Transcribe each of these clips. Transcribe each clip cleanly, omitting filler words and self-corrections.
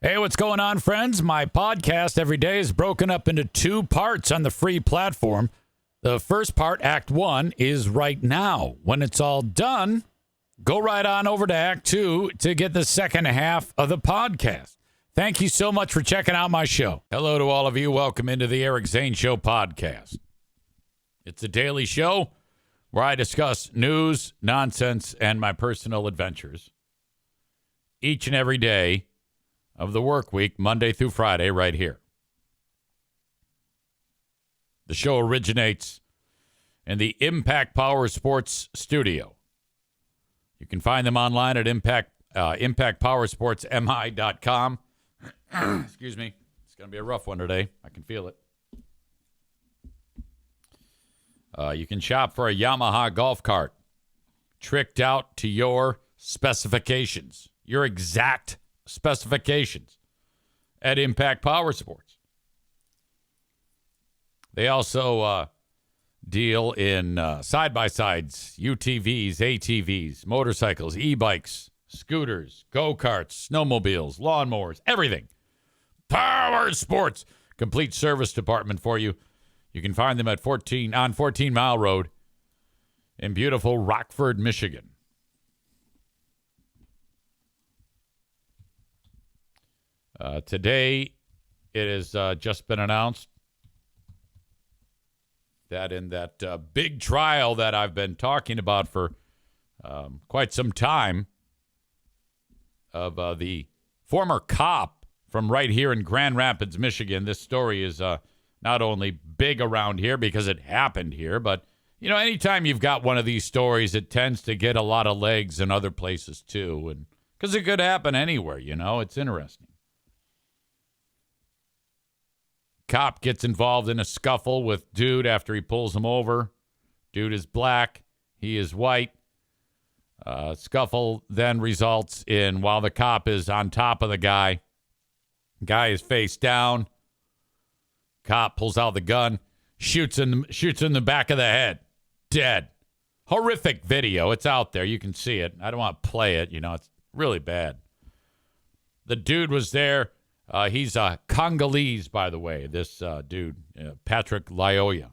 Hey, what's going on, friends? My podcast every day is broken up into two parts on the free platform. The first part, Act 1, is right now. When it's all done, go right on over to Act 2 to get the second half of the podcast. Thank you so much for checking out my show. Hello to all of you. Welcome into the Eric Zane Show podcast. It's a daily show where I discuss news, nonsense, and my personal adventures each and every day of the work week, Monday through Friday, right here. The show originates in the Impact Power Sports studio. You can find them online at impactpowersportsmi.com. Excuse me. It's going to be a rough one today. I can feel it. You can shop for a Yamaha golf cart tricked out to your specifications, your exact specifications at Impact Power Sports. They also deal in side-by-sides, UTVs, ATVs, motorcycles, e-bikes, scooters, go-karts, snowmobiles, lawnmowers, everything. Power Sports, complete service department for you. You can find them at 14 Mile Road in beautiful Rockford, Michigan. Today, it has just been announced that in that big trial that I've been talking about for quite some time of the former cop from right here in Grand Rapids, Michigan. This story is not only big around here because it happened here, but, you know, anytime you've got one of these stories, it tends to get a lot of legs in other places too, and because it could happen anywhere, you know, it's interesting. Cop gets involved in a scuffle with dude after he pulls him over. Dude is black. He is white. Scuffle then results in, while the cop is on top of the guy is face down. Cop pulls out the gun, shoots in the back of the head. Dead. Horrific video. It's out there. You can see it. I don't want to play it. You know, it's really bad. The dude was there. He's Congolese, by the way, this dude, Patrick Lyoya.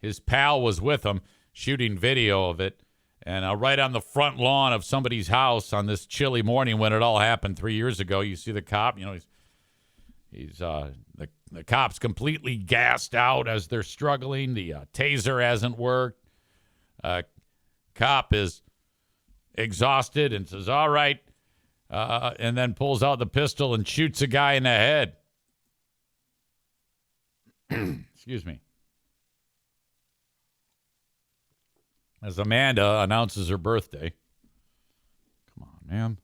His pal was with him shooting video of it. And right on the front lawn of somebody's house on this chilly morning when it all happened 3 years ago, you see the cop. You know, the cop's completely gassed out as they're struggling. The taser hasn't worked. Cop is exhausted and says, all right. And then pulls out the pistol and shoots a guy in the head. Excuse me. As Amanda announces her birthday. Come on, man.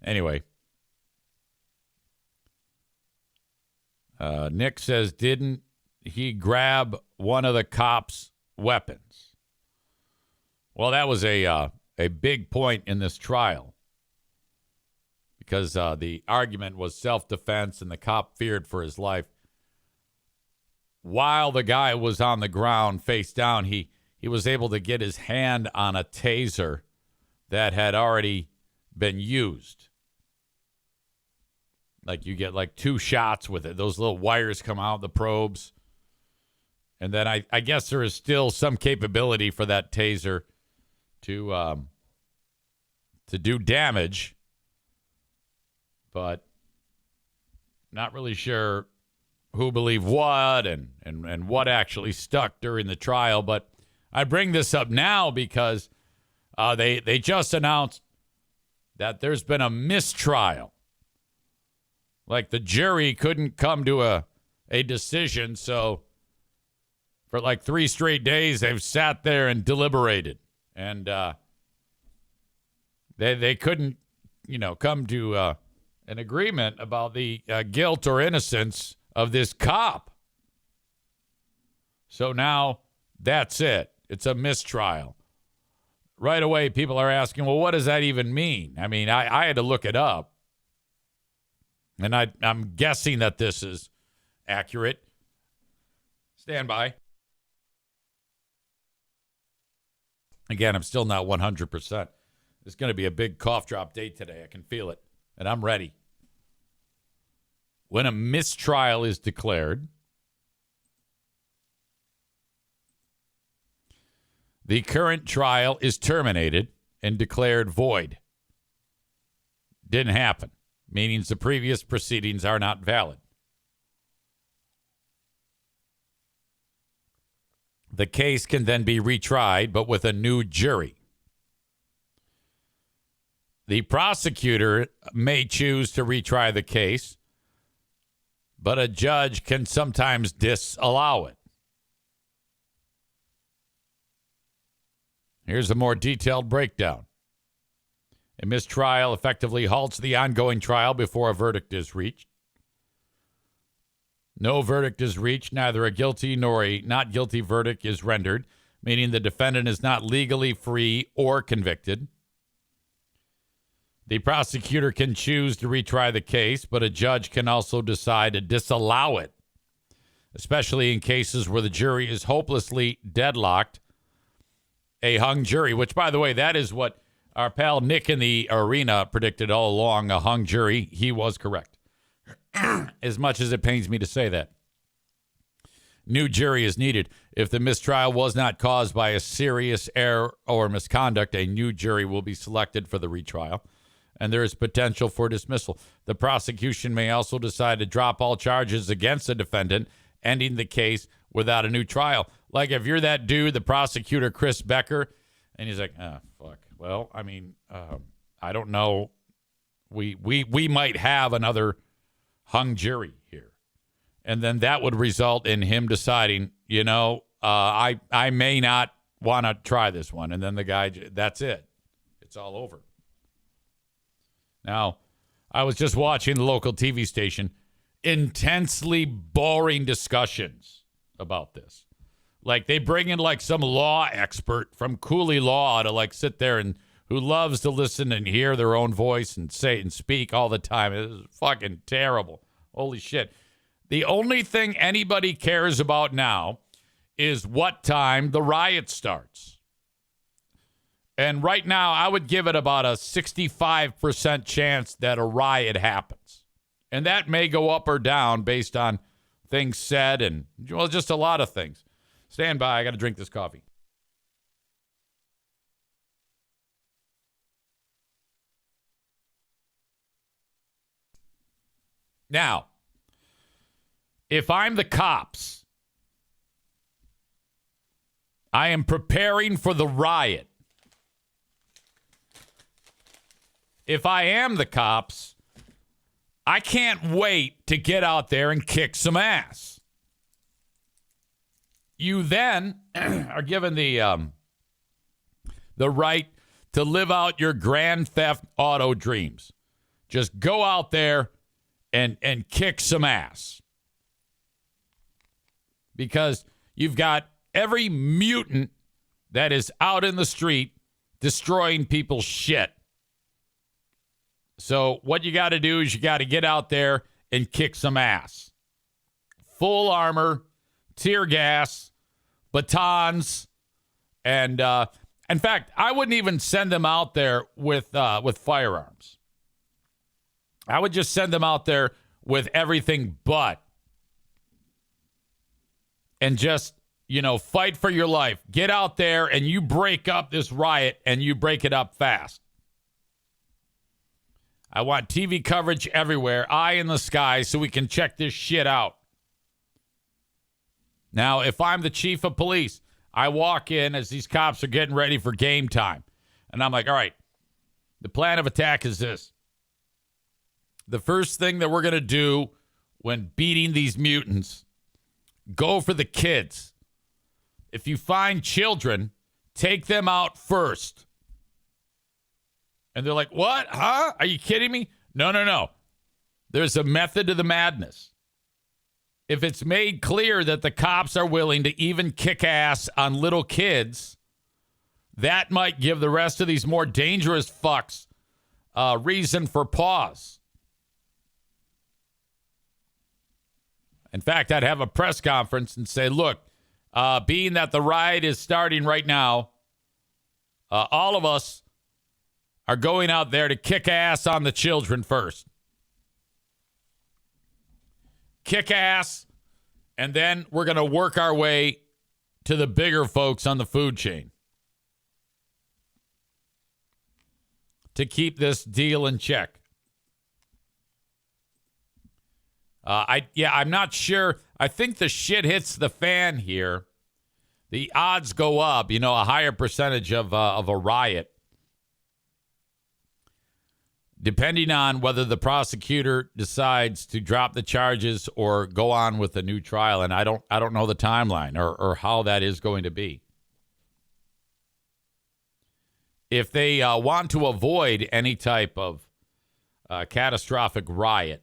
Anyway. Nick says, didn't he grab one of the cops' weapons? Well, that was a big point in this trial because the argument was self-defense and the cop feared for his life. While the guy was on the ground face down, he was able to get his hand on a taser that had already been used. Like you get like 2 shots with it. Those little wires come out, the probes. And then I guess there is still some capability for that taser to do damage, but not really sure who believed what and what actually stuck during the trial. But I bring this up now because they just announced that there's been a mistrial. Like the jury couldn't come to a decision, so for like 3 straight days they've sat there and deliberated. And they couldn't, you know, come to an agreement about the guilt or innocence of this cop. So now that's it. It's a mistrial. Right away, people are asking, well, what does that even mean? I mean, I had to look it up. And I'm guessing that this is accurate. Stand by. Again, I'm still not 100%. It's going to be a big cough drop day today. I can feel it, and I'm ready. When a mistrial is declared, the current trial is terminated and declared void. Didn't happen, meaning the previous proceedings are not valid. The case can then be retried, but with a new jury. The prosecutor may choose to retry the case, but a judge can sometimes disallow it. Here's a more detailed breakdown. A mistrial effectively halts the ongoing trial before a verdict is reached. No verdict is reached, neither a guilty nor a not guilty verdict is rendered, meaning the defendant is not legally free or convicted. The prosecutor can choose to retry the case, but a judge can also decide to disallow it, especially in cases where the jury is hopelessly deadlocked. A hung jury, which, by the way, that is what our pal Nick in the arena predicted all along, a hung jury. He was correct. As much as it pains me to say that. New jury is needed. If the mistrial was not caused by a serious error or misconduct, a new jury will be selected for the retrial, and there is potential for dismissal. The prosecution may also decide to drop all charges against the defendant, ending the case without a new trial. Like if you're that dude, the prosecutor, Chris Becker, and he's like, fuck. Well, I mean, I don't know. We might have another hung jury here. And then that would result in him deciding, I may not want to try this one. And then the guy, that's it. It's all over. Now, I was just watching the local TV station. Intensely boring discussions about this. Like they bring in like some law expert from Cooley Law to like sit there and who loves to listen and hear their own voice and say and speak all the time. It is fucking terrible. Holy shit. The only thing anybody cares about now is what time the riot starts. And right now, I would give it about a 65% chance that a riot happens. And that may go up or down based on things said and, well, just a lot of things. Stand by. I got to drink this coffee. Now, if I'm the cops, I am preparing for the riot. If I am the cops, I can't wait to get out there and kick some ass. You then are given the right to live out your Grand Theft Auto dreams. Just go out there and kick some ass. Because you've got every mutant that is out in the street destroying people's shit. So what you got to do is you got to get out there and kick some ass. Full armor, tear gas, batons, and in fact, I wouldn't even send them out there with firearms. I would just send them out there with everything but. And just, fight for your life. Get out there and you break up this riot and you break it up fast. I want TV coverage everywhere, eye in the sky, so we can check this shit out. Now, if I'm the chief of police, I walk in as these cops are getting ready for game time. And I'm like, all right, the plan of attack is this. The first thing that we're going to do when beating these mutants, go for the kids. If you find children, take them out first. And they're like, what? Huh? Are you kidding me? No. There's a method to the madness. If it's made clear that the cops are willing to even kick ass on little kids, that might give the rest of these more dangerous fucks reason for pause. In fact, I'd have a press conference and say, look, being that the riot is starting right now, all of us are going out there to kick ass on the children first. Kick ass, and then we're going to work our way to the bigger folks on the food chain to keep this deal in check. I'm not sure. I think the shit hits the fan here. The odds go up, a higher percentage of a riot, depending on whether the prosecutor decides to drop the charges or go on with a new trial. And I don't know the timeline or how that is going to be. If they want to avoid any type of catastrophic riot,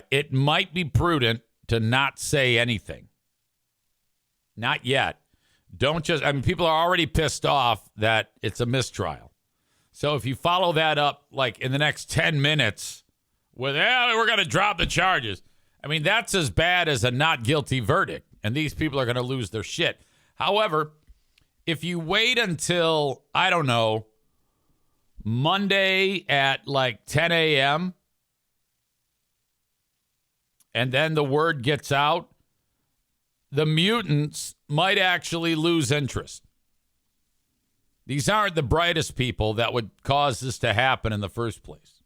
it might be prudent to not say anything. Not yet. People are already pissed off that it's a mistrial. So if you follow that up, like in the next 10 minutes with, we're going to drop the charges. That's as bad as a not guilty verdict. And these people are going to lose their shit. However, if you wait until, I don't know, Monday at like 10 a.m., and then the word gets out, the mutants might actually lose interest. These aren't the brightest people that would cause this to happen in the first place.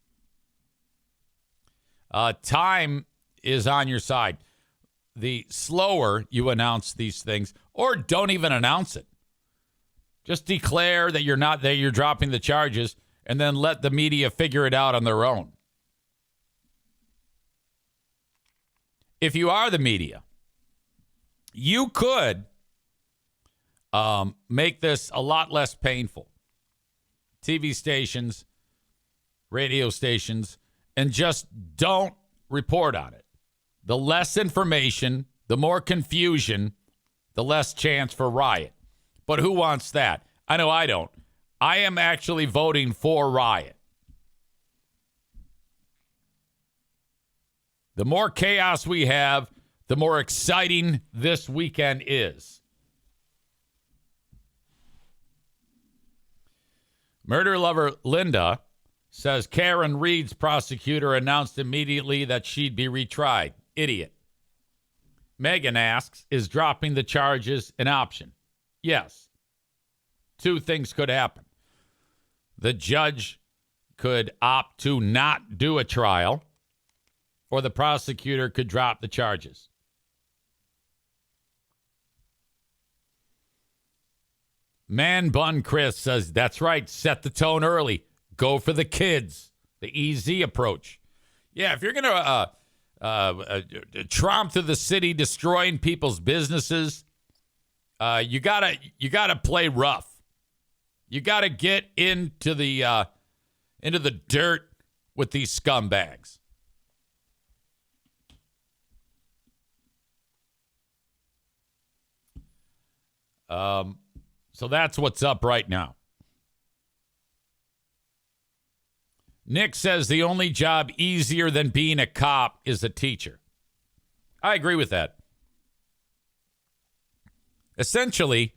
Time is on your side. The slower you announce these things, or don't even announce it. Just declare that you're not there, you're dropping the charges, and then let the media figure it out on their own. If you are the media, you could make this a lot less painful. TV stations, radio stations, and just don't report on it. The less information, the more confusion, the less chance for riot. But who wants that? I know I don't. I am actually voting for riot. The more chaos we have, the more exciting this weekend is. Murder lover Linda says Karen Reed's prosecutor announced immediately that she'd be retried. Idiot. Megan asks, is dropping the charges an option? Yes. Two things could happen. The judge could opt to not do a trial, or the prosecutor could drop the charges. Man Bun Chris says, that's right, set the tone early. Go for the kids. The EZ approach. Yeah, if you're going to tromp through the city, destroying people's businesses, you gotta play rough. You gotta get into the dirt with these scumbags. So that's what's up right now. Nick says the only job easier than being a cop is a teacher. I agree with that. Essentially,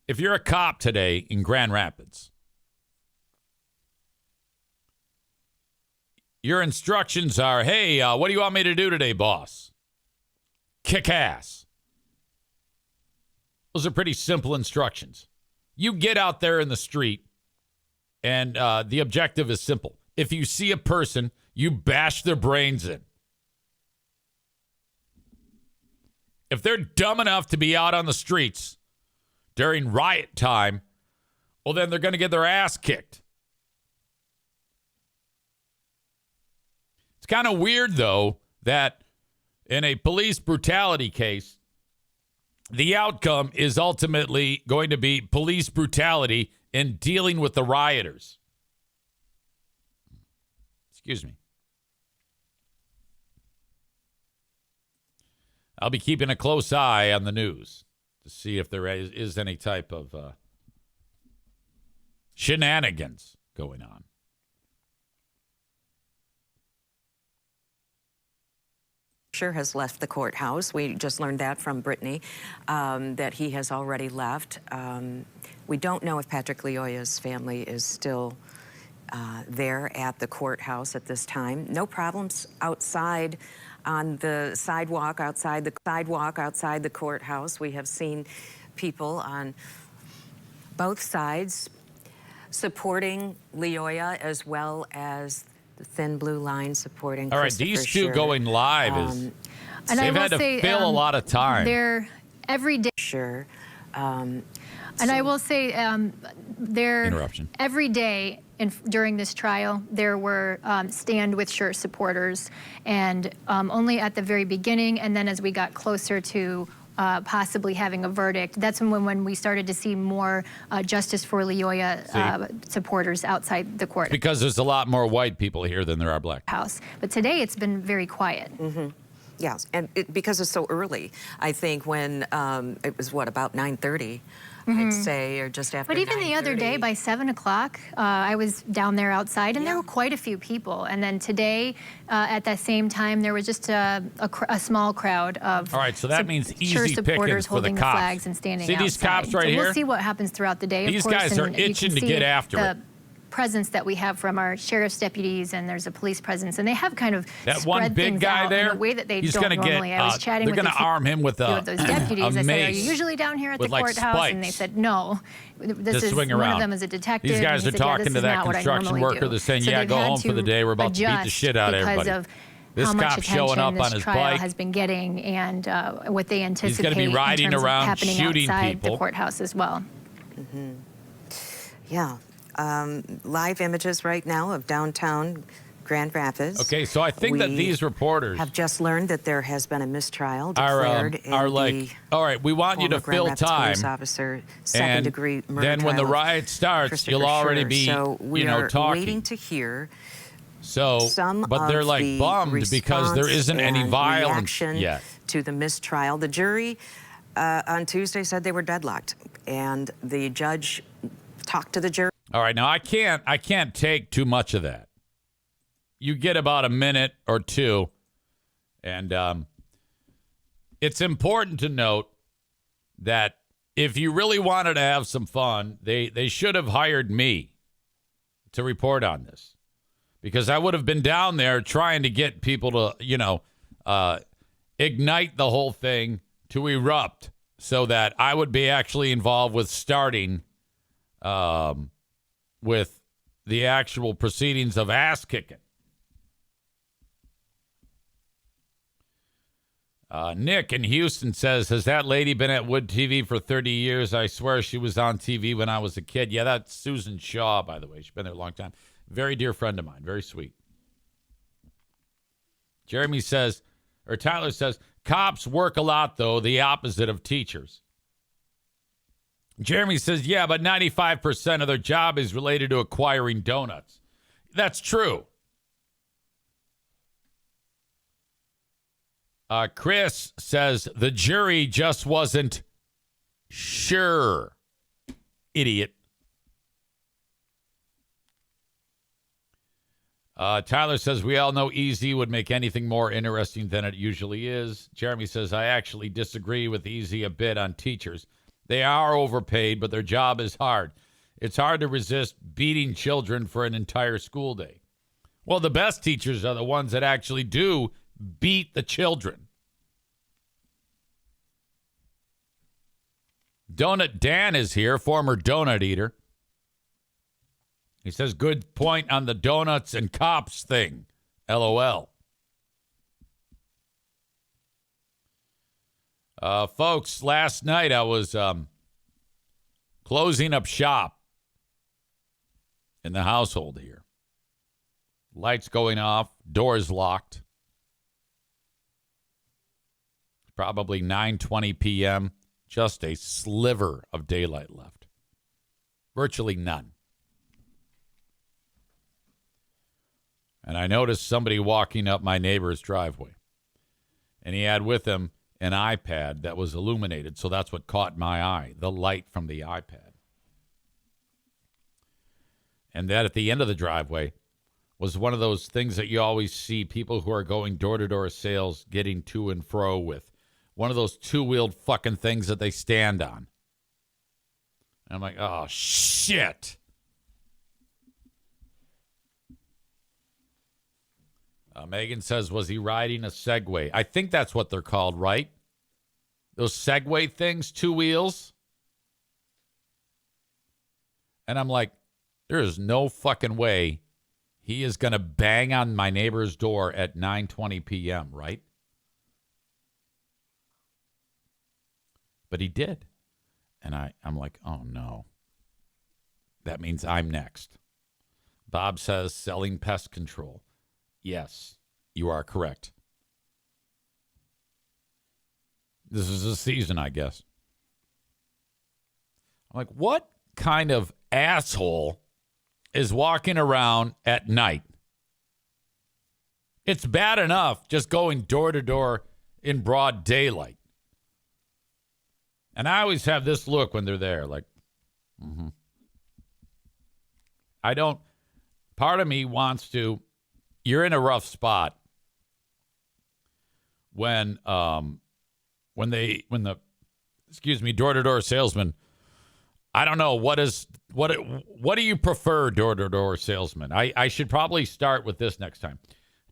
if you're a cop today in Grand Rapids, your instructions are, hey, what do you want me to do today, boss? Kick ass. Those are pretty simple instructions. You get out there in the street, and the objective is simple. If you see a person, you bash their brains in. If they're dumb enough to be out on the streets during riot time, well, then they're going to get their ass kicked. It's kind of weird, though, that in a police brutality case, the outcome is ultimately going to be police brutality in dealing with the rioters. Excuse me. I'll be keeping a close eye on the news to see if there is any type of shenanigans going on. has left the courthouse. We just learned that from Brittany, that he has already left. We don't know if Patrick Lyoya's family is still there at the courthouse at this time. No problems outside on the sidewalk outside the courthouse. We have seen people on both sides supporting Lyoya, as well as the thin blue line supporting. All right, these two going live is, and they've had to fill a lot of time. They're every day. Sure. And I will say, Interruption. Every day during this trial, there were Stand With Sure supporters, and only at the very beginning, and then as we got closer to possibly having a verdict, that's when we started to see more Justice for Lyoya supporters outside the court. Because there's a lot more white people here than there are black. House, but today it's been very quiet. Mm-hmm. Yes, and because it's so early, I think when it was, about 9:30, I'd say, or just after. But even the other day, by 7 o'clock, I was down there outside, and there were quite a few people. And then today, at that same time, there was just a small crowd of. All right, so that means easy Sure pickings supporters for the holding cops. the flags and standing See outside. these cops right so here? We'll see what happens throughout the day. These of course, guys are and you itching can to see get after the it. presence that we have from our sheriff's deputies, and there's a police presence, and they have kind of that one spread big things guy out there. in a way that they he's don't gonna normally. get. I was chatting they're with going to arm him with those deputies. a I said, mace. "Are you usually down here at the with, like, courthouse?" spikes And they said, "No. This to is swing one around. of them is a detective." These guys are and he said, talking this to is that not what I construction normally worker. do. They're saying, So "Yeah, they've go had home for the day. We're about to beat the adjust shit out of because everybody." Of This how much cop's showing up attention on this his trial bike. has been getting, and what they anticipate He's going to be riding in terms around of happening shooting outside people. the courthouse as well. Mm-hmm. Yeah. Live images right now of downtown Grand Rapids. Okay, so I think that these reporters have just learned that there has been a mistrial declared are like, all right, we want you to fill time, officer, second-degree murder then when the riot starts, you'll already be, so we are talking. waiting to hear. So, but they're like bummed because there isn't any violence yet to the mistrial. The jury on Tuesday said they were deadlocked, and the judge talked to the jury. All right, now I can't take too much of that. You get about a minute or two, and it's important to note that if you really wanted to have some fun, they should have hired me to report on this, because I would have been down there trying to get people to, ignite the whole thing, to erupt, so that I would be actually involved with starting with the actual proceedings of ass kicking. Nick in Houston says, has that lady been at Wood TV for 30 years? I swear she was on TV when I was a kid. Yeah, that's Susan Shaw, by the way. She's been there a long time. Very dear friend of mine. Very sweet. Jeremy says, or Tyler says, cops work a lot, though, the opposite of teachers. Jeremy says, yeah, but 95% of their job is related to acquiring donuts. That's true. Chris says, the jury just wasn't sure. Idiot. Tyler says, we all know EZ would make anything more interesting than it usually is. Jeremy says, I actually disagree with EZ a bit on teachers. They are overpaid, but their job is hard. It's hard to resist beating children for an entire school day. Well, the best teachers are the ones that actually do beat the children. Donut Dan is here, former donut eater. He says, good point on the donuts and cops thing. LOL. Folks, last night I was closing up shop in the household here. Lights going off, doors locked. Probably 9:20 p.m., just a sliver of daylight left. Virtually none. And I noticed somebody walking up my neighbor's driveway. And he had with him an iPad that was illuminated, so that's what caught my eye, the light from the iPad. And that at the end of the driveway was one of those things that you always see people who are going door-to-door sales getting to and fro with. One of those two-wheeled fucking things that they stand on. And I'm like, oh, shit. Megan says, was he riding a Segway? I think that's what they're called, right? Those Segway things, two wheels. And I'm like, there is no fucking way he is going to bang on my neighbor's door at 9:20 p.m., right? But he did. And I'm like, oh, no. That means I'm next. Bob says, selling pest control. Yes, you are correct. This is a season, I guess. I'm like, what kind of asshole is walking around at night? It's bad enough just going door to door in broad daylight. And I always have this look when they're there, like, part of me wants to, you're in a rough spot when the door-to-door salesman, I don't know, what do you prefer, door-to-door salesman? I should probably start with this next time.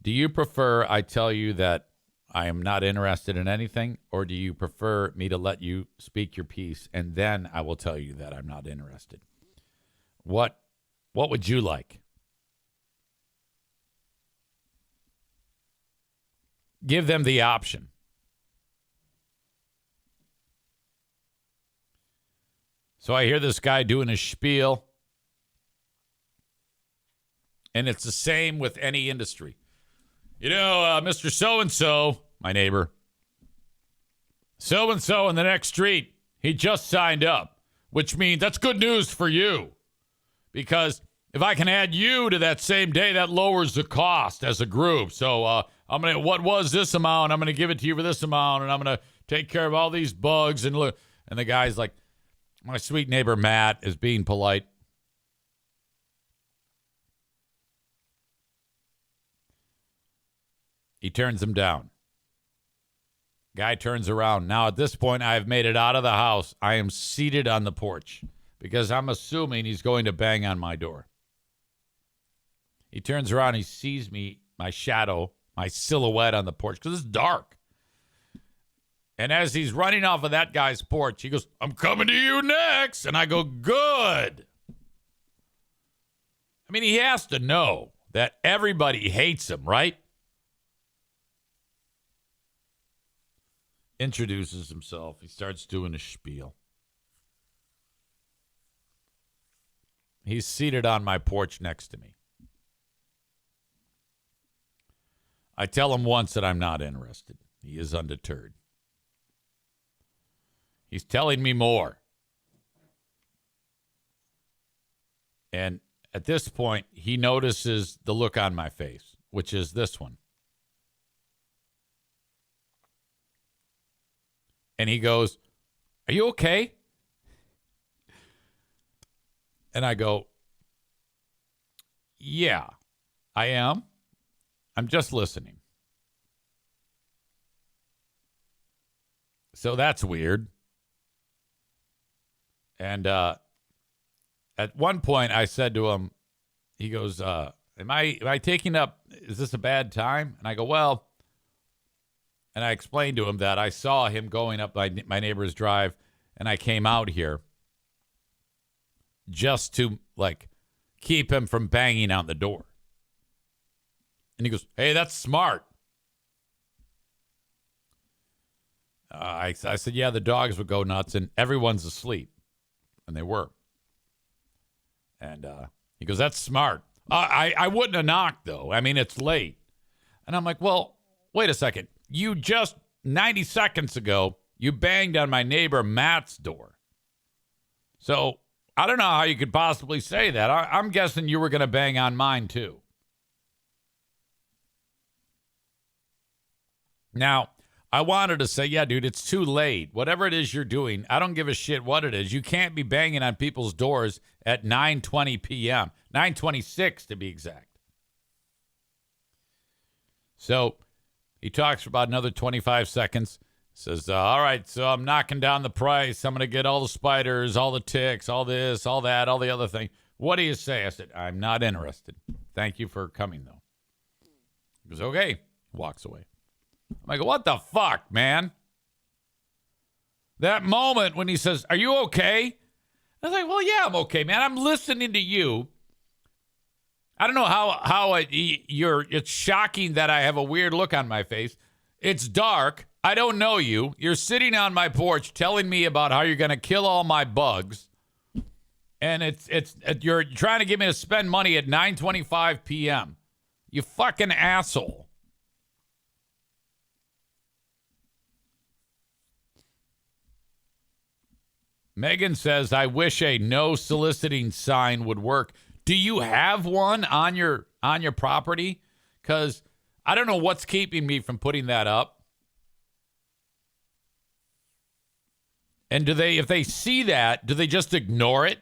Do you prefer I tell you that I am not interested in anything, or do you prefer me to let you speak your piece and then I will tell you that I'm not interested? What would you like? Give them the option. So I hear this guy doing a spiel, and it's the same with any industry. Mr. So-and-so, my neighbor, so-and-so in the next street, he just signed up, which means that's good news for you. Because if I can add you to that same day, that lowers the cost as a group. So what was this amount? I'm going to give it to you for this amount, and I'm going to take care of all these bugs. And look, and the guy's like, my sweet neighbor Matt is being polite. He turns him down. Guy turns around. Now, at this point, I have made it out of the house. I am seated on the porch because I'm assuming he's going to bang on my door. He turns around. He sees me, my shadow, my silhouette on the porch because it's dark. And as he's running off of that guy's porch, he goes, I'm coming to you next. And I go, good. I mean, he has to know that everybody hates him, right? Introduces himself. He starts doing a spiel. He's seated on my porch next to me. I tell him once that I'm not interested. He is undeterred. He's telling me more. And at this point, he notices the look on my face, which is this one. And he goes, are you okay? And I go, yeah, I am. I'm just listening. So that's weird. And at one point I said to him, he goes, am I taking up, is this a bad time? And I go, well, and I explained to him that I saw him going up my neighbor's drive, and I came out here just to, keep him from banging on the door. And he goes, hey, that's smart. I said, yeah, the dogs would go nuts, and everyone's asleep. And they were. And he goes, that's smart. I wouldn't have knocked, though. I mean, it's late. And I'm like, well, wait a second. You just 90 seconds ago, you banged on my neighbor Matt's door. So I don't know how you could possibly say that. I'm guessing you were going to bang on mine, too. Now, I wanted to say, yeah, dude, it's too late. Whatever it is you're doing, I don't give a shit what it is. You can't be banging on people's doors at 9:20 p.m., 9:26 to be exact. So he talks for about another 25 seconds. Says, all right, so I'm knocking down the price. I'm going to get all the spiders, all the ticks, all this, all that, all the other thing. What do you say? I said, I'm not interested. Thank you for coming, though. He goes, okay. Walks away. I'm like, what the fuck, man? That moment when he says, are you okay? I was like, well, yeah, I'm okay, man. I'm listening to you. I don't know how it's shocking that I have a weird look on my face. It's dark. I don't know you. You're sitting on my porch telling me about how you're going to kill all my bugs. And you're trying to get me to spend money at 9:25 p.m. You fucking asshole. Megan says, I wish a no soliciting sign would work. Do you have one on your property? Because I don't know what's keeping me from putting that up. And if they see that, do they just ignore it?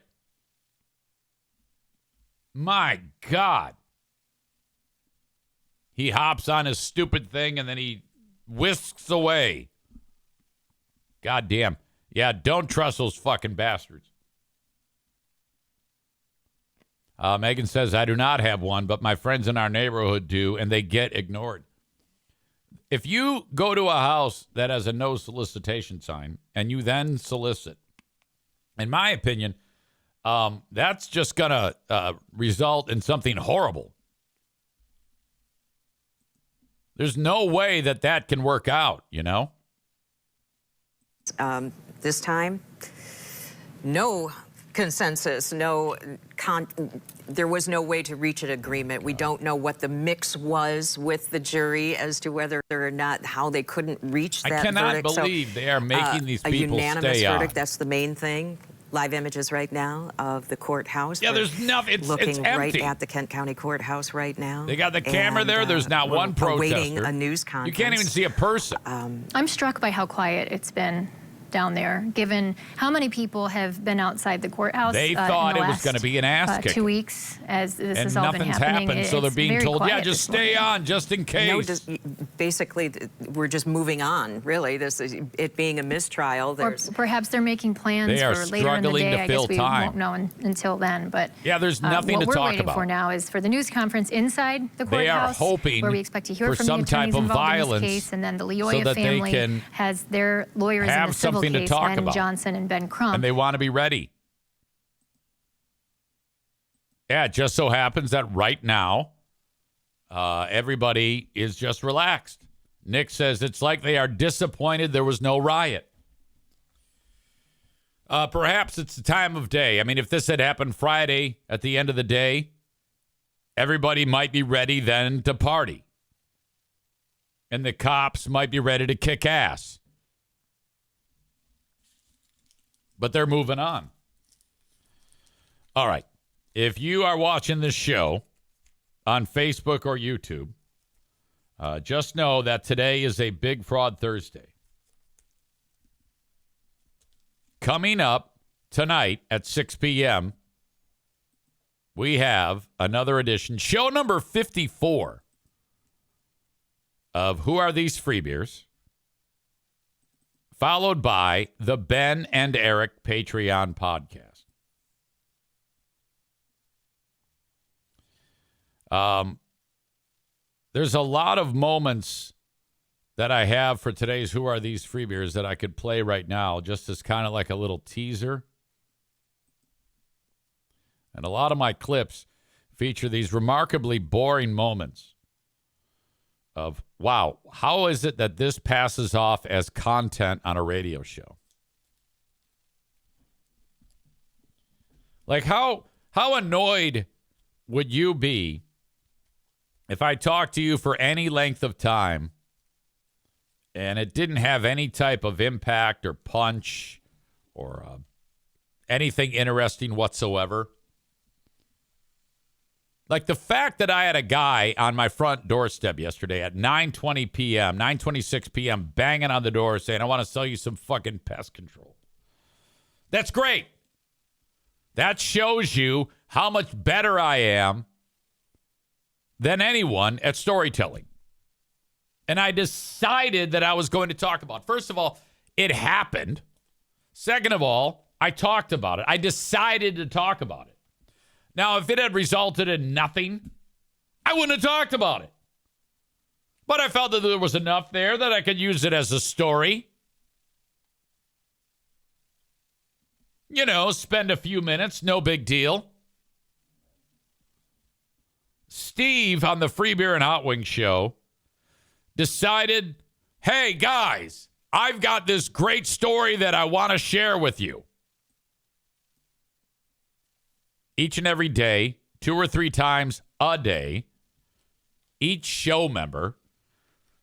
My God. He hops on his stupid thing and then he whisks away. God damn. Yeah, don't trust those fucking bastards. Megan says, I do not have one, but my friends in our neighborhood do, and they get ignored. If you go to a house that has a no solicitation sign and you then solicit, in my opinion, that's just going to result in something horrible. There's no way that can work out, you know? This time, no consensus, there was no way to reach an agreement. We don't know what the mix was with the jury as to whether or not how they couldn't reach that verdict. I cannot believe they are making these people a unanimous stay verdict. on. That's the main thing. Live images right now of the courthouse. Yeah, there's nothing. It's looking right empty. at the Kent County Courthouse right now. They got the camera there. There's not one protester. Awaiting a news conference. You can't even see a person. I'm struck by how quiet it's been down there, given how many people have been outside the courthouse. They thought in the it was last, going to be an ass kick. 2 weeks as this and has all been nothing's happening. happened, so they're being told, yeah, just stay on, just in case. Basically, we're just moving on, really. This is it being a mistrial. Or perhaps they're making plans They are for later in the struggling day. to I fill guess we time. won't know until then. But Yeah, there's nothing to what talk we're waiting about. for now is for the news conference inside the They are courthouse, hoping where we expect to hear for from the some type attorneys of involved in violence this case, and then the so Lioya that they family can has their lawyers in have the civil something to case, talk Ben about. Johnson and Ben Crump. And they want to be ready. Yeah, it just so happens that right now, everybody is just relaxed. Nick says it's like they are disappointed there was no riot. Perhaps it's the time of day. I mean, if this had happened Friday at the end of the day, everybody might be ready then to party. And the cops might be ready to kick ass. But they're moving on. All right. If you are watching this show on Facebook or YouTube, just know that today is a Big Fraud Thursday. Coming up tonight at 6 p.m., we have another edition, show number 54 of Who Are These Free Beers? Followed by the Ben and Eric Patreon podcast. There's a lot of moments that I have for today's Who Are These Free Beers that I could play right now, just as kind of like a little teaser. And a lot of my clips feature these remarkably boring moments of, wow, how is it that this passes off as content on a radio show? Like, how annoyed would you be if I talked to you for any length of time and it didn't have any type of impact or punch or anything interesting whatsoever? Like the fact that I had a guy on my front doorstep yesterday at 9:20 p.m., 9:26 p.m., banging on the door saying, I want to sell you some fucking pest control. That's great. That shows you how much better I am than anyone at storytelling. And I decided that I was going to talk about it. First of all, it happened. Second of all, I talked about it. I decided to talk about it. Now, if it had resulted in nothing, I wouldn't have talked about it. But I felt that there was enough there that I could use it as a story. You know, spend a few minutes, no big deal. Steve on the Free Beer and Hot Wings show decided, hey, guys, I've got this great story that I want to share with you. Each and every day, 2 or 3 times a day, each show member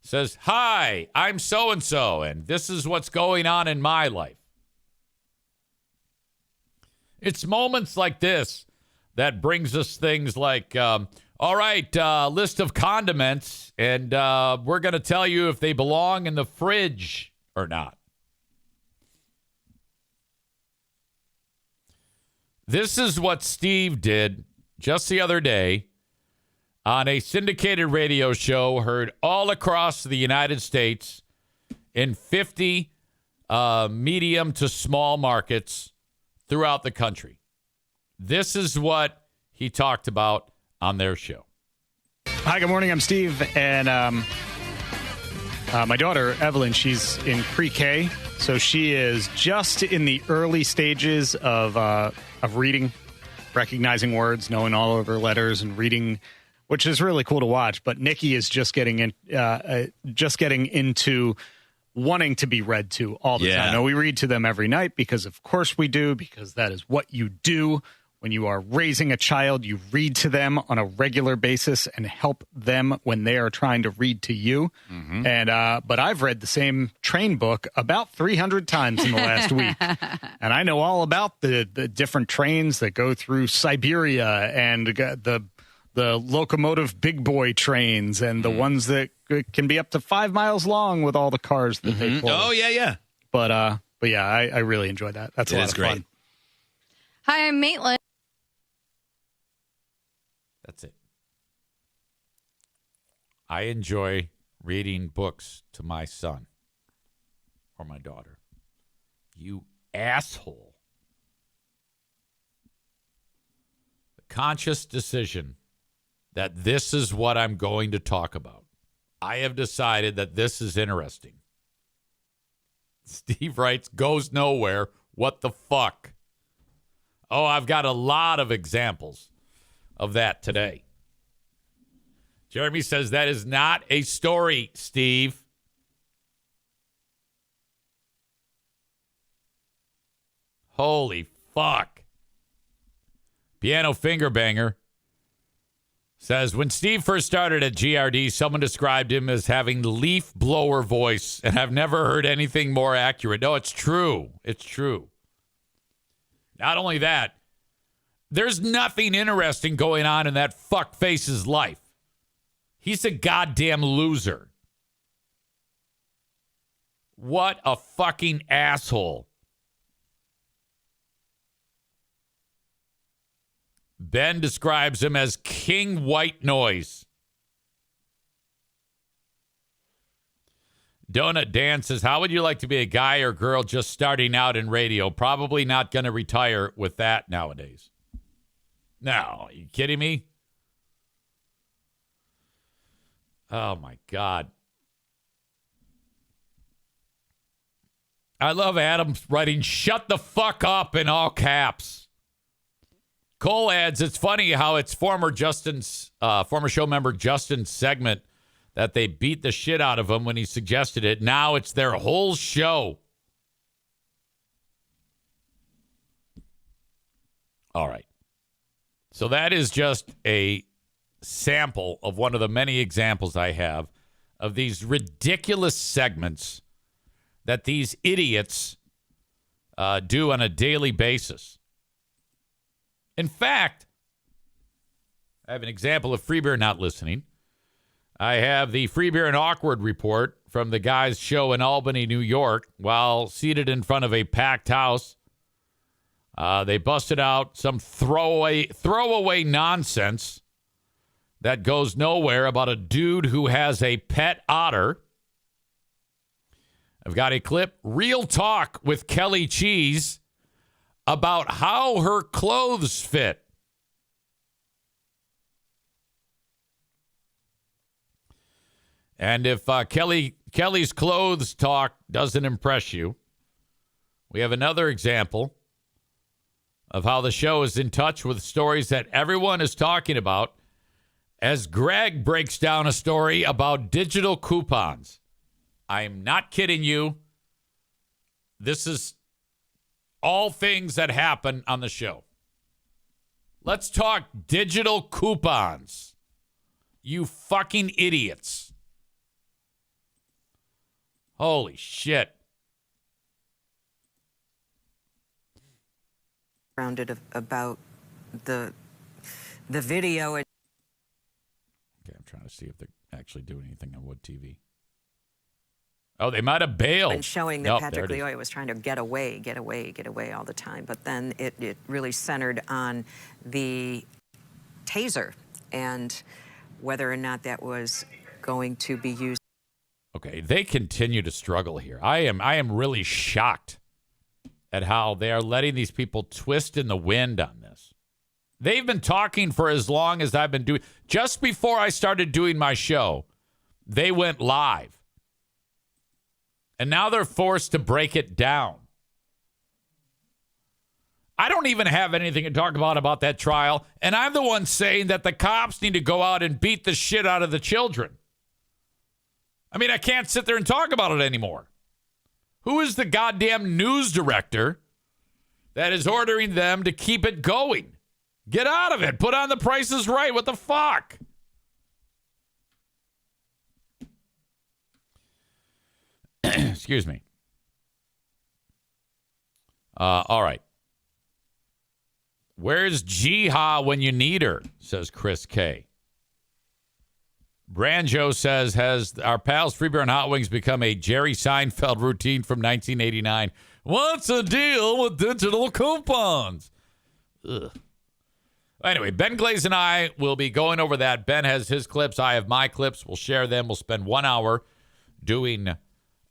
says, hi, I'm so-and-so, and this is what's going on in my life. It's moments like this that brings us things like, all right, list of condiments, and we're going to tell you if they belong in the fridge or not. This is what Steve did just the other day on a syndicated radio show heard all across the United States in 50 medium to small markets throughout the country. This is what he talked about on their show. Hi, good morning. I'm Steve, and my daughter, Evelyn, she's in pre-K, so she is just in the early stages of reading, recognizing words, knowing all of her letters, and reading, which is really cool to watch. But Nikki is just getting into wanting to be read to all the time. Now, we read to them every night because, of course, we do, because that is what you do. When you are raising a child, you read to them on a regular basis and help them when they are trying to read to you. Mm-hmm. And but I've read the same train book about 300 times in the last week. And I know all about the different trains that go through Siberia and the locomotive big boy trains and the ones that can be up to 5 miles long with all the cars that they pull. Oh, yeah. But yeah, I really enjoyed that. That's a lot of fun. Hi, I'm Maitland. That's it. I enjoy reading books to my son or my daughter. You asshole. The conscious decision that this is what I'm going to talk about. I have decided that this is interesting. Steve writes, goes nowhere. What the fuck? Oh, I've got a lot of examples of that today. Jeremy says that is not a story, Steve. Holy fuck. Piano Finger Banger says, when Steve first started at GRD, someone described him as having leaf blower voice, and I've never heard anything more accurate. No, it's true. It's true. Not only that, there's nothing interesting going on in that fuckface's life. He's a goddamn loser. What a fucking asshole. Ben describes him as King White Noise. Donut Dan says, how would you like to be a guy or girl just starting out in radio? Probably not going to retire with that nowadays. No, are you kidding me? Oh, my God. I love Adam writing, shut the fuck up in all caps. Cole adds, it's funny how it's former show member Justin's segment that they beat the shit out of him when he suggested it. Now it's their whole show. All right. So that is just a sample of one of the many examples I have of these ridiculous segments that these idiots do on a daily basis. In fact, I have an example of Free Beer not listening. I have the Free Beer and Awkward report from the guys' show in Albany, New York, while seated in front of a packed house. They busted out some throwaway nonsense that goes nowhere about a dude who has a pet otter. I've got a clip, Real Talk with Kelly Cheese, about how her clothes fit. And if Kelly's clothes talk doesn't impress you, we have another example of how the show is in touch with stories that everyone is talking about as Greg breaks down a story about digital coupons. I am not kidding you. This is all things that happen on the show. Let's talk digital coupons. You fucking idiots. Holy shit. Rounded about the video. Okay, I'm trying to see if they're actually doing anything on Wood TV. Oh, they might have bailed. And showing that Nope, Patrick there it is. Lyoya was trying to get away all the time. But then it really centered on the taser and whether or not that was going to be used. Okay, they continue to struggle here. I am really shocked at how they are letting these people twist in the wind on this. They've been talking for as long as I've been doing. Just before I started doing my show, they went live. And now they're forced to break it down. I don't even have anything to talk about that trial, and I'm the one saying that the cops need to go out and beat the shit out of the children. I mean, I can't sit there and talk about it anymore. Who is the goddamn news director that is ordering them to keep it going? Get out of it. Put on The Price is Right. What the fuck? Excuse me. All right. Where's Jiha when you need her? Says Chris K. Branjo says, has our pals Free Beer and Hot Wings become a Jerry Seinfeld routine from 1989? What's the deal with digital coupons? Ugh. Anyway, Ben Glaze and I will be going over that. Ben has his clips. I have my clips. We'll share them. We'll spend 1 hour doing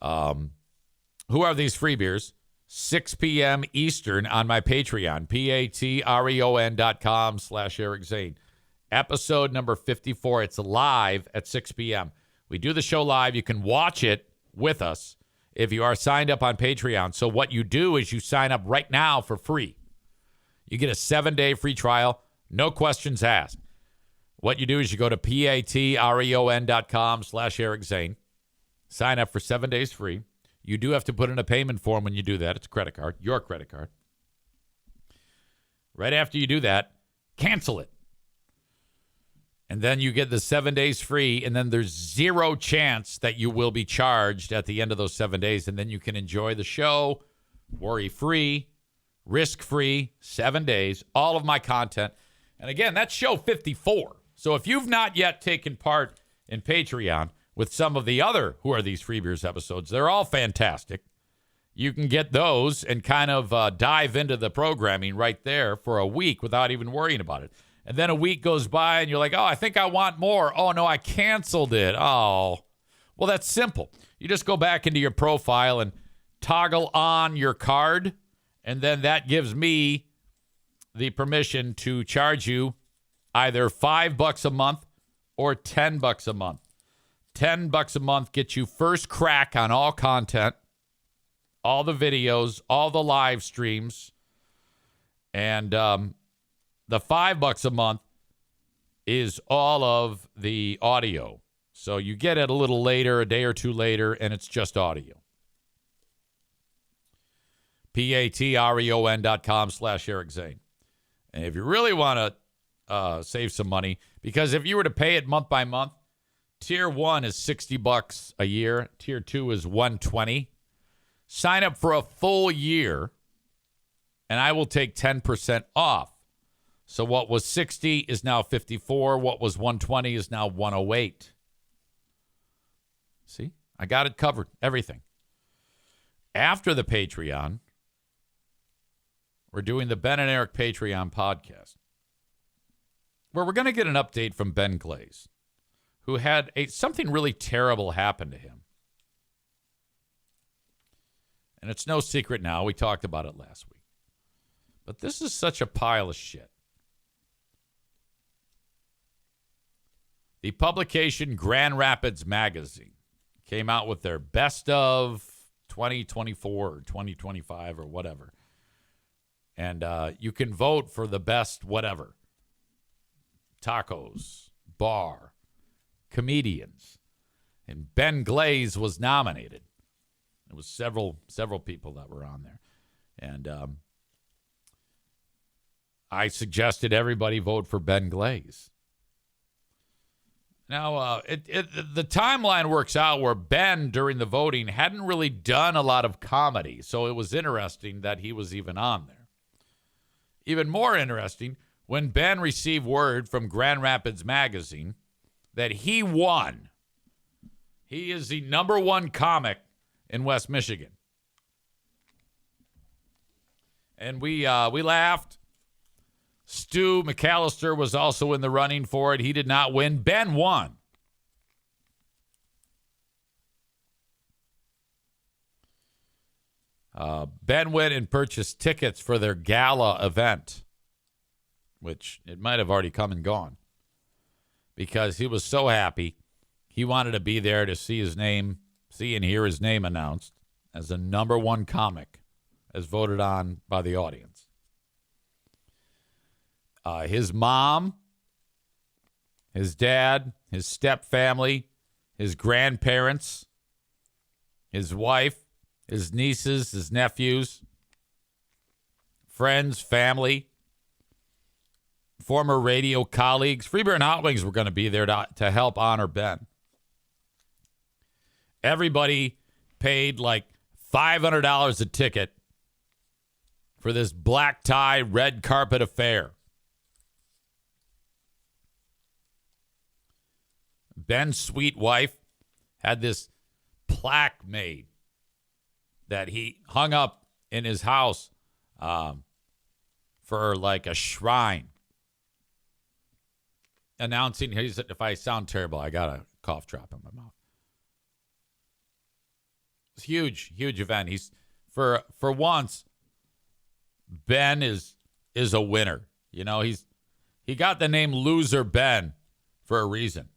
Who Are These Free Beers? 6 p.m. Eastern on my Patreon, patreon.com/Eric Zane. Episode number 54. It's live at 6 p.m. We do the show live. You can watch it with us if you are signed up on Patreon. So what you do is you sign up right now for free. You get a 7-day free trial, no questions asked. What you do is you go to patreon.com/Eric Zane. Sign up for 7 days free. You do have to put in a payment form when you do that. It's a credit card, your credit card. Right after you do that, cancel it. And then you get the 7 days free, and then there's zero chance that you will be charged at the end of those 7 days. And then you can enjoy the show, worry-free, risk-free, 7 days, all of my content. And again, that's show 54. So if you've not yet taken part in Patreon with some of the other Who Are These Free Beers episodes, they're all fantastic. You can get those and kind of dive into the programming right there for a week without even worrying about it. And then a week goes by and you're like, oh, I think I want more. Oh, no, I canceled it. Oh, well, that's simple. You just go back into your profile and toggle on your card. And then that gives me the permission to charge you either $5 a month or $10 a month. $10 a month gets you first crack on all content, all the videos, all the live streams. And the $5 a month is all of the audio. So you get it a little later, a day or two later, and it's just audio. patreon.com/Eric Zane. And if you really want to save some money, because if you were to pay it month by month, Tier 1 is $60 a year. Tier 2 is $120. Sign up for a full year, and I will take 10% off. So what was 60 is now 54. What was 120 is now 108. See? I got it covered. Everything. After the Patreon, we're doing the Ben and Eric Patreon podcast. where we're going to get an update from Ben Glaze, who had something really terrible happen to him. And it's no secret now. We talked about it last week. But this is such a pile of shit. The publication Grand Rapids Magazine came out with their best of 2024 or 2025 or whatever. And you can vote for the best whatever. Tacos, bar, comedians. And Ben Glaze was nominated. There was several people that were on there. And I suggested everybody vote for Ben Glaze. Now, the timeline works out where Ben, during the voting, hadn't really done a lot of comedy. So it was interesting that he was even on there. Even more interesting, when Ben received word from Grand Rapids Magazine that he won. He is the number one comic in West Michigan. And we laughed. Stu McAllister was also in the running for it. He did not win. Ben won. Ben went and purchased tickets for their gala event, which it might have already come and gone, because he was so happy. He wanted to be there to see and hear his name announced as the number one comic as voted on by the audience. His mom, his dad, his stepfamily, his grandparents, his wife, his nieces, his nephews, friends, family, former radio colleagues. Freeburn Hot Wings were going to be there to help honor Ben. Everybody paid like $500 a ticket for this black tie, red carpet affair. Ben's sweet wife had this plaque made that he hung up in his house for like a shrine, announcing, he said, if I sound terrible, I got a cough drop in my mouth. It's huge event. He's for once, Ben is a winner. You know, he got the name Loser Ben for a reason.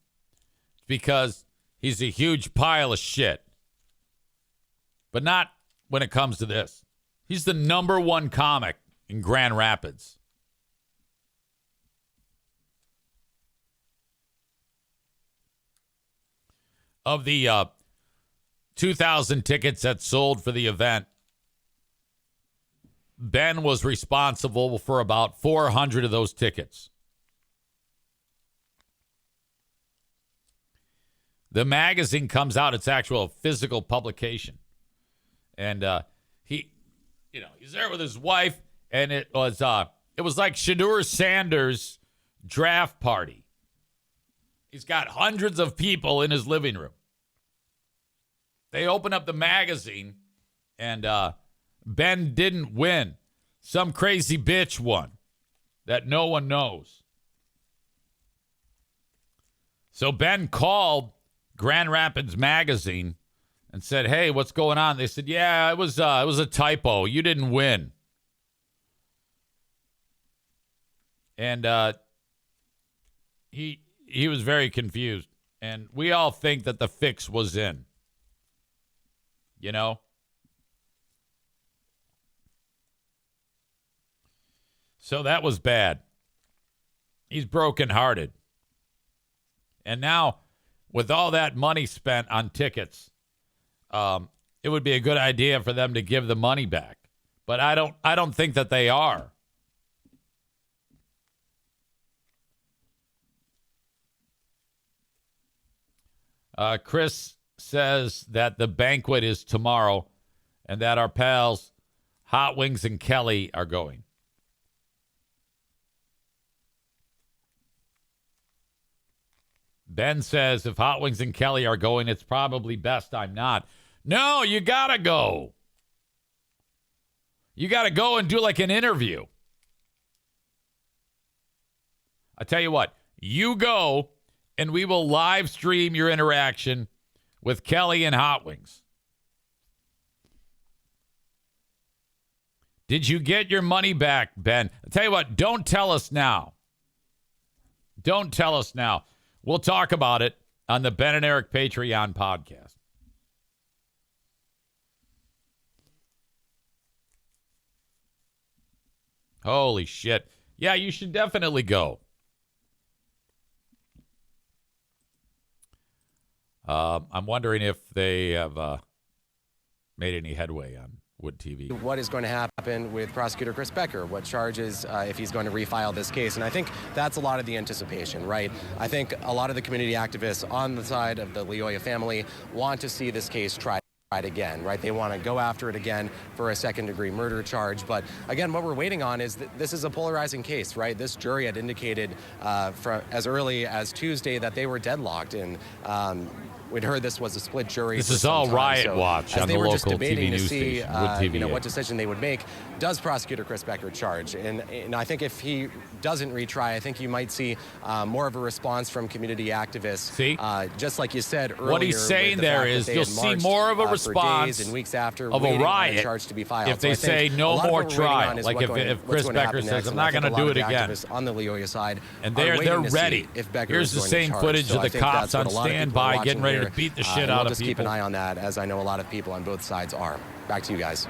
Because he's a huge pile of shit. But not when it comes to this. He's the number one comic in Grand Rapids. Of the 2,000 tickets that sold for the event, Ben was responsible for about 400 of those tickets. The magazine comes out, it's actual physical publication. And he's there with his wife, and it was like Shadur Sanders' draft party. He's got hundreds of people in his living room. They open up the magazine, and Ben didn't win. Some crazy bitch won that no one knows. So Ben called Grand Rapids Magazine and said, hey, what's going on? They said, yeah, it was a typo. You didn't win. And he was very confused. And we all think that the fix was in. You know? So that was bad. He's brokenhearted. And now, with all that money spent on tickets, it would be a good idea for them to give the money back. But I don't think that they are. Chris says that the banquet is tomorrow and that our pals Hot Wings and Kelly are going. Ben says if Hot Wings and Kelly are going, it's probably best I'm not. No, you got to go. You got to go and do like an interview. I tell you what, you go and we will live stream your interaction with Kelly and Hot Wings. Did you get your money back, Ben? I tell you what, don't tell us now. Don't tell us now. We'll talk about it on the Ben and Eric Patreon podcast. Holy shit. Yeah, you should definitely go. I'm wondering if they have made any headway on Wood TV. What is going to happen with Prosecutor Chris Becker? What charges if he's going to refile this case? And I think that's a lot of the anticipation, right? I think a lot of the community activists on the side of the Lyoya family want to see this case tried again, right? They want to go after it again for a second-degree murder charge. But again, what we're waiting on is that this is a polarizing case, right? This jury had indicated from as early as Tuesday that they were deadlocked, and we'd heard this was a split jury. This is all Riot Watch on the local TV news station, Wood TV. What decision they would make. Does Prosecutor Chris Becker charge? And I think if he doesn't retry, I think you might see more of a response from community activists. See? Just like you said earlier. What he's saying there is you'll see more of a response and weeks after of a riot charge to be filed. if they say no more trial. Like if Chris Becker says, I'm not going to do it again. On the Lyoya side, and they're ready. Here's the same footage of the cops on standby getting ready to beat the shit out of just people. Keep an eye on that, as I know a lot of people on both sides are. Back to you guys.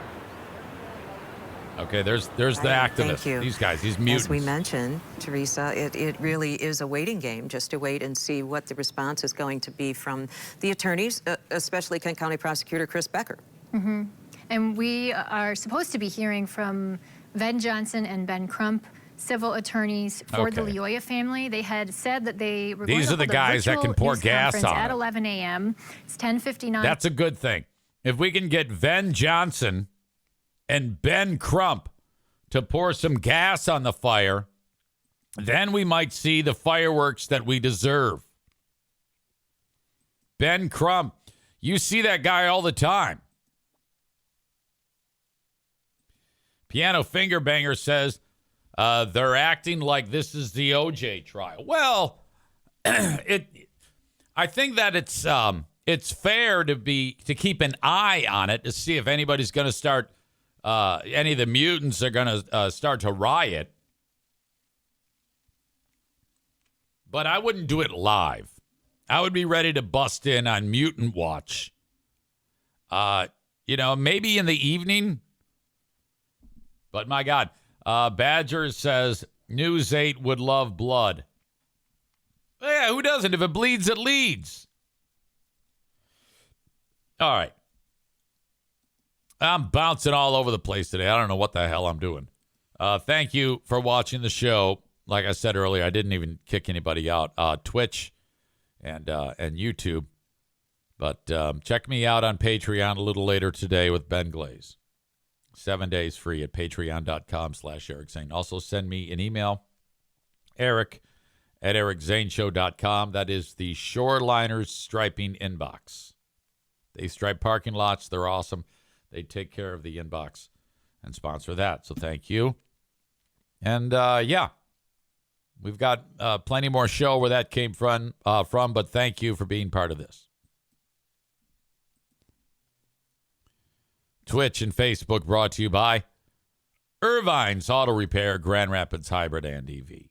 Okay, there's the activists. Thank you. These guys, these mutants. As we mentioned, Teresa, it really is a waiting game, just to wait and see what the response is going to be from the attorneys, especially Kent County Prosecutor Chris Becker. Mm-hmm. And we are supposed to be hearing from Ven Johnson and Ben Crump, civil attorneys for the Lyoya family. They had said that they were going to hold the guys that can pour gas on at it. 11 a.m. It's 10:59. That's a good thing. If we can get Ven Johnson and Ben Crump to pour some gas on the fire, then we might see the fireworks that we deserve. Ben Crump, you see that guy all the time. Piano Finger Banger says they're acting like this is the OJ trial. Well, I think that it's fair to keep an eye on it to see if anybody's going to start. Any of the mutants are going to start to riot. But I wouldn't do it live. I would be ready to bust in on Mutant Watch. Maybe in the evening. But my God, Badger says News 8 would love blood. Yeah, who doesn't? If it bleeds, it leads. All right. I'm bouncing all over the place today. I don't know what the hell I'm doing. Thank you for watching the show. Like I said earlier, I didn't even kick anybody out. Twitch and YouTube. But check me out on Patreon a little later today with Ben Glaze. 7 days free at patreon.com/Eric Zane. Also send me an email, eric@ericzaneshow.com. That is the Shoreliners striping inbox. They stripe parking lots. They're awesome. They take care of the inbox and sponsor that. So thank you. And, we've got plenty more show where that came from, but thank you for being part of this. Twitch and Facebook brought to you by Irvine's Auto Repair, Grand Rapids Hybrid and EV.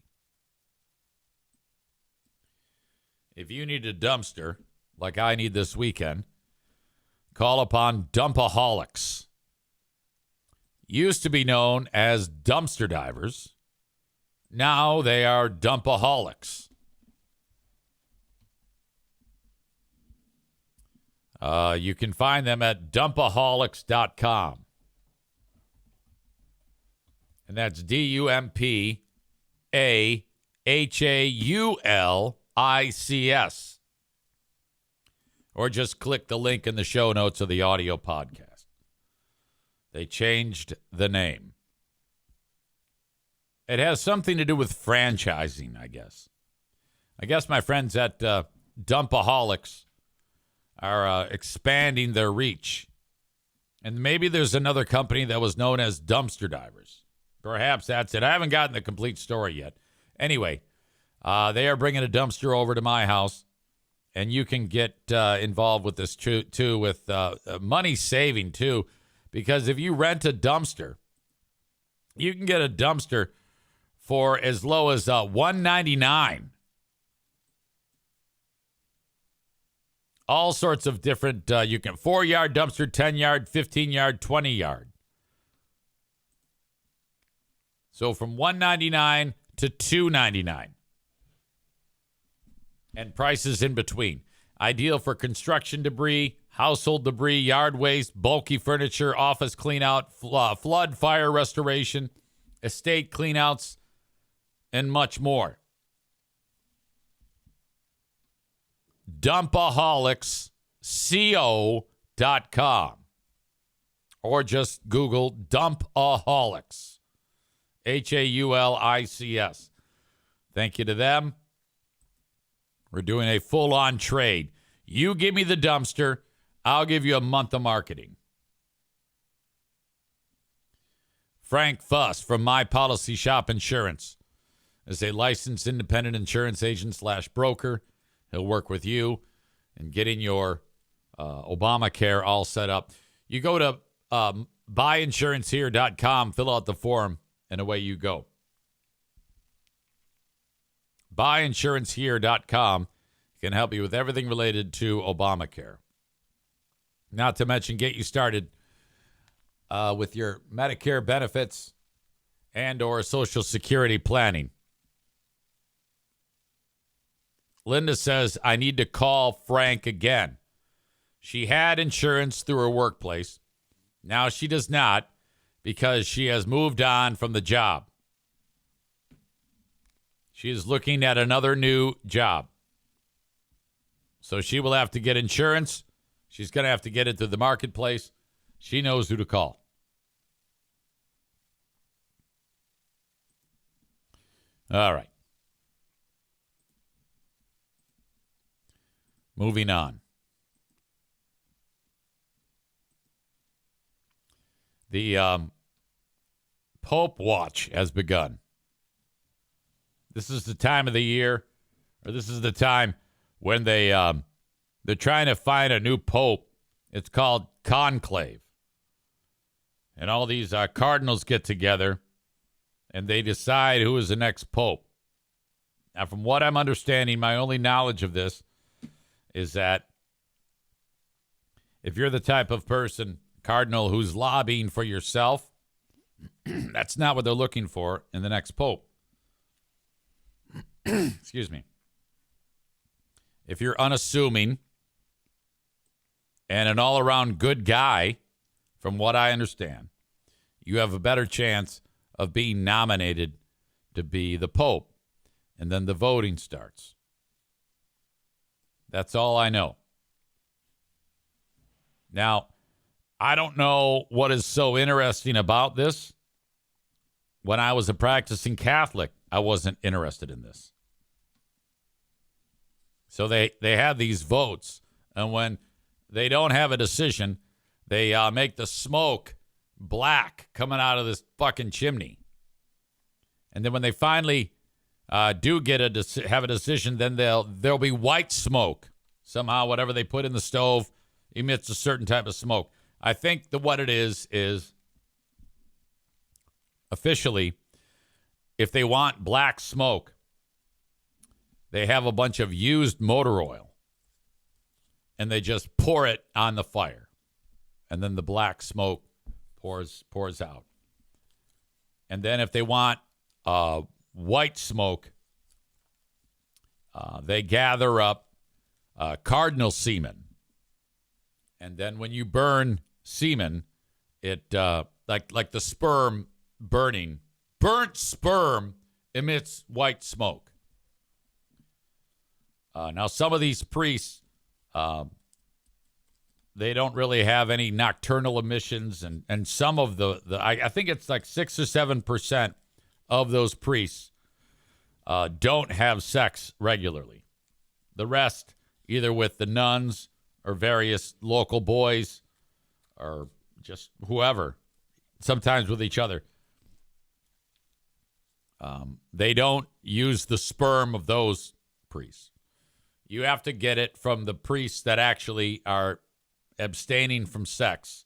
If you need a dumpster, like I need this weekend, call upon Dumpaholics. Used to be known as dumpster divers. Now they are Dumpaholics. You can find them at dumpaholics.com. And that's DUMPAHAULICS. Or just click the link in the show notes of the audio podcast. They changed the name. It has something to do with franchising, I guess. I guess my friends at Dumpaholics are expanding their reach. And maybe there's another company that was known as Dumpster Divers. Perhaps that's it. I haven't gotten the complete story yet. Anyway, They are bringing a dumpster over to my house, and you can get involved with this too with money saving too, because if you rent a dumpster, you can get a dumpster for as low as $199. All sorts of different, you can 4-yard dumpster, 10-yard, 15-yard, 20-yard. So from $199 to $299. And prices in between. Ideal for construction debris, household debris, yard waste, bulky furniture, office cleanout, flood, fire restoration, estate cleanouts, and much more. Dumpaholicsco.com, or just Google Dumpaholics. Haulics. Thank you to them. We're doing a full-on trade. You give me the dumpster, I'll give you a month of marketing. Frank Fuss from My Policy Shop Insurance is a licensed independent insurance agent / broker. He'll work with you and getting your Obamacare all set up. You go to buyinsurancehere.com, fill out the form, and away you go. Buyinsurancehere.com can help you with everything related to Obamacare. Not to mention get you started with your Medicare benefits and or Social Security planning. Linda says, I need to call Frank again. She had insurance through her workplace. Now she does not because she has moved on from the job. She is looking at another new job. So she will have to get insurance. She's going to have to get it through the marketplace. She knows who to call. All right. Moving on. The Pope Watch has begun. This is the time of the year, or this is the time when they're trying to find a new pope. It's called conclave. And all these cardinals get together, and they decide who is the next pope. Now, from what I'm understanding, my only knowledge of this is that if you're the type of person, cardinal, who's lobbying for yourself, that's not what they're looking for in the next pope. Excuse me. If you're unassuming and an all-around good guy, from what I understand, you have a better chance of being nominated to be the pope. And then the voting starts. That's all I know. Now, I don't know what is so interesting about this. When I was a practicing Catholic, I wasn't interested in this. So they have these votes, and when they don't have a decision, they make the smoke black coming out of this fucking chimney. And then when they finally do get have a decision, then there'll be white smoke. Somehow, whatever they put in the stove emits a certain type of smoke. I think what it is officially, if they want black smoke, they have a bunch of used motor oil, and they just pour it on the fire, and then the black smoke pours out. And then if they want white smoke, they gather up cardinal semen, and then when you burn semen, it like the sperm burning, burnt sperm emits white smoke. Now, some of these priests, they don't really have any nocturnal emissions, and some of I think it's like 6 or 7% of those priests don't have sex regularly. The rest, either with the nuns or various local boys or just whoever, sometimes with each other. They don't use the sperm of those priests. You have to get it from the priests that actually are abstaining from sex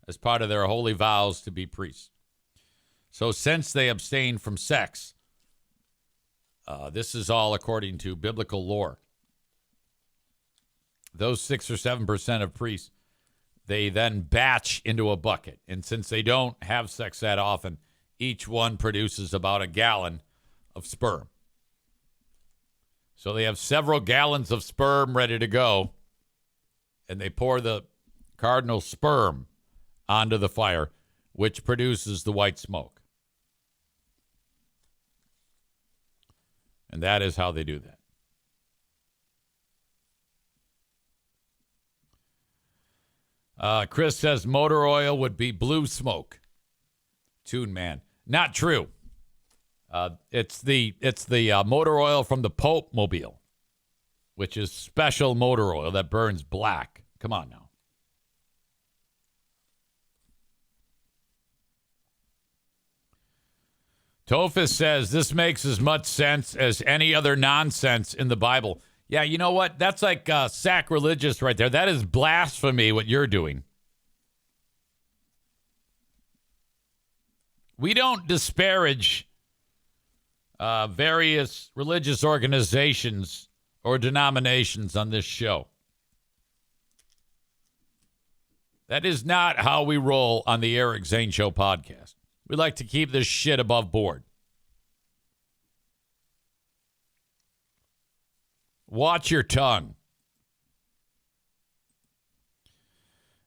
as part of their holy vows to be priests. So since they abstain from sex, this is all according to biblical lore. Those 6 or 7% of priests, they then batch into a bucket. And since they don't have sex that often, each one produces about a gallon of sperm. So they have several gallons of sperm ready to go, and they pour the cardinal sperm onto the fire, which produces the white smoke. And that is how they do that. Chris says motor oil would be blue smoke. Tune man. Not true. It's the motor oil from the Pope Mobile, which is special motor oil that burns black. Come on now. Tophus says this makes as much sense as any other nonsense in the Bible. Yeah, you know what? That's like sacrilegious right there. That is blasphemy, what you're doing. We don't disparage various religious organizations or denominations on this show. That is not how we roll on the Eric Zane Show podcast. We like to keep this shit above board. Watch your tongue.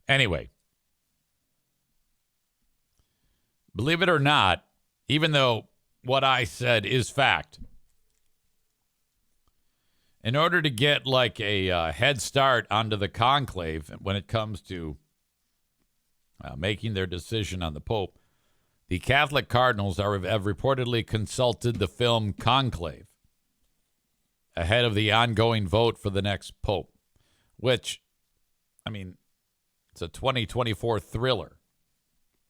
Anyway, believe it or not, even though what I said is fact, in order to get like a head start onto the conclave when it comes to making their decision on the Pope, the Catholic cardinals have reportedly consulted the film Conclave ahead of the ongoing vote for the next Pope, which, I mean, it's a 2024 thriller.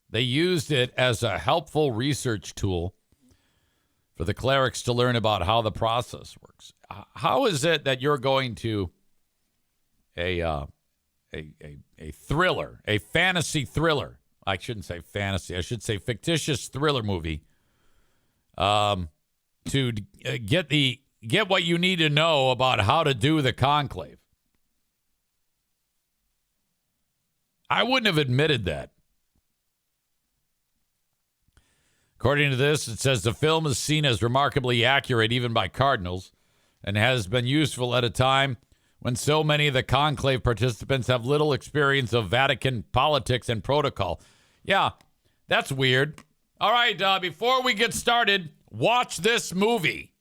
They used it as a helpful research tool for the clerics to learn about how the process works. How is it that you're going to a thriller, a fantasy thriller? I shouldn't say fantasy. I should say fictitious thriller movie. To get what you need to know about how to do the conclave. I wouldn't have admitted that. According to this, it says the film is seen as remarkably accurate even by cardinals and has been useful at a time when so many of the conclave participants have little experience of Vatican politics and protocol. Yeah, that's weird. All right, before we get started, watch this movie.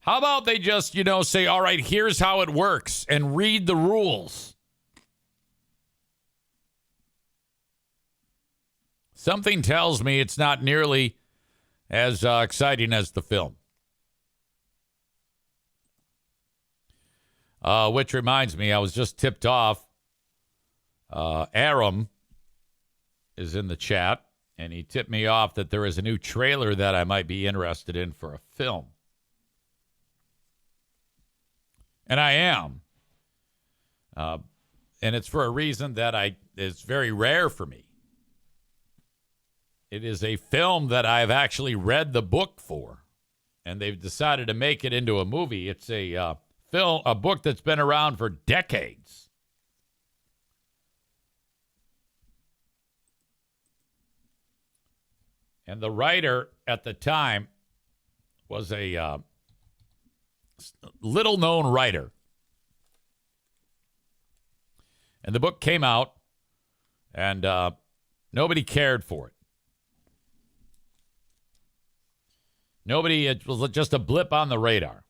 How about they just, say, all right, here's how it works, and read the rules. Something tells me it's not nearly as exciting as the film. Which reminds me, I was just tipped off. Aram is in the chat, and he tipped me off that there is a new trailer that I might be interested in for a film. And I am. And it's for a reason that it's very rare for me. It is a film that I've actually read the book for, and they've decided to make it into a movie. It's a book that's been around for decades. And the writer at the time was a little-known writer. And the book came out, and nobody cared for it. It was just a blip on the radar.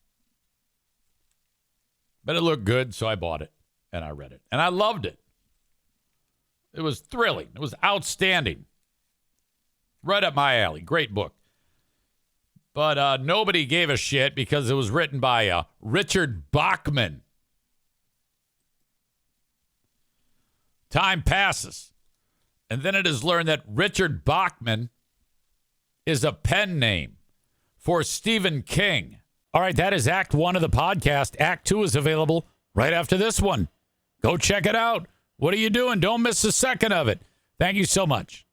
But it looked good, so I bought it, and I read it. And I loved it. It was thrilling. It was outstanding. Right up my alley. Great book. But nobody gave a shit because it was written by Richard Bachman. Time passes. And then it is learned that Richard Bachman is a pen name for Stephen King. All right, that is Act 1 of the podcast. Act 2 is available right after this one. Go check it out. What are you doing? Don't miss a second of it. Thank you so much.